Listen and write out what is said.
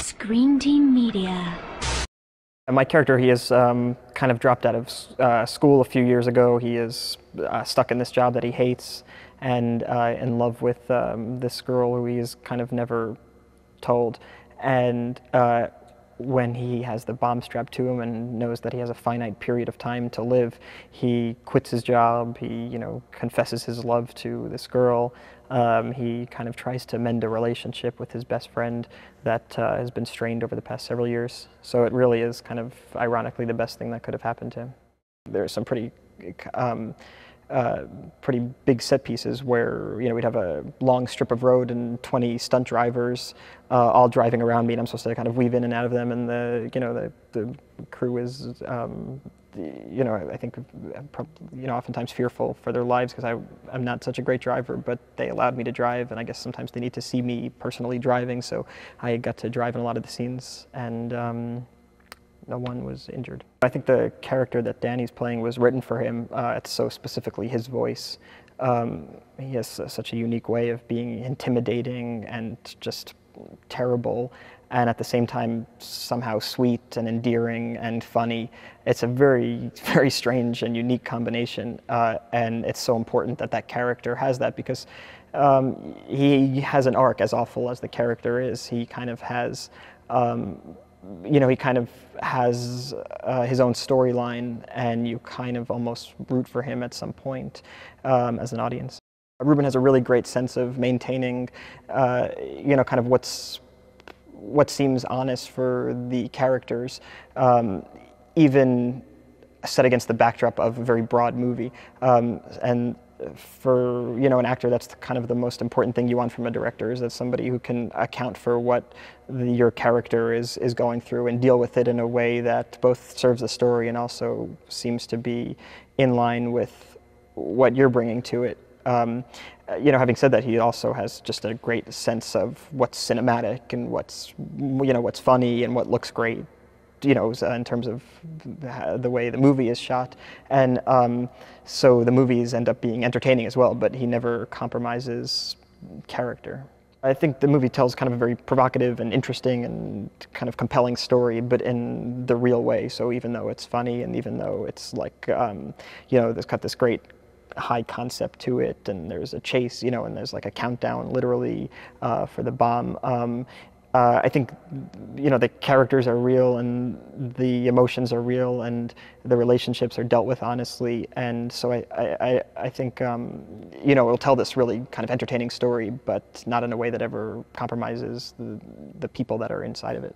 Screen Team Media. My character, he is kind of dropped out of school a few years ago. He is stuck in this job that he hates and in love with this girl who he is kind of never told. And when he has the bomb strapped to him and knows that he has a finite period of time to live, he quits his job. He, confesses his love to this girl. He kind of tries to mend a relationship with his best friend that has been strained over the past several years. So it really is kind of ironically the best thing that could have happened to him. There's some pretty big set pieces where we'd have a long strip of road and 20 stunt drivers all driving around me, and I'm supposed to kind of weave in and out of them, and the crew is I think oftentimes fearful for their lives because I'm not such a great driver, but they allowed me to drive, and I guess sometimes they need to see me personally driving, so I got to drive in a lot of the scenes, and no one was injured. I think the character that Danny's playing was written for him. It's so specifically his voice. He has such a unique way of being intimidating and just terrible, and at the same time somehow sweet and endearing and funny. It's a very, very strange and unique combination, and it's so important that that character has that because he has an arc. As awful as the character is, he kind of has he kind of has his own storyline, and you kind of almost root for him at some point as an audience. Ruben has a really great sense of maintaining, kind of what seems honest for the characters, even set against the backdrop of a very broad movie. And for an actor, that's kind of the most important thing you want from a director, is that somebody who can account for what your character is going through and deal with it in a way that both serves the story and also seems to be in line with what you're bringing to it. Having said that, he also has just a great sense of what's cinematic and what's funny and what looks great, in terms of the way the movie is shot. And so the movies end up being entertaining as well, but he never compromises character. I think the movie tells kind of a very provocative and interesting and kind of compelling story, but in the real way. So even though it's funny and even though it's like, there's got this great high concept to it, and there's a chase, and there's like a countdown literally for the bomb. I think the characters are real and the emotions are real and the relationships are dealt with honestly, and so I think it'll tell this really kind of entertaining story, but not in a way that ever compromises the people that are inside of it.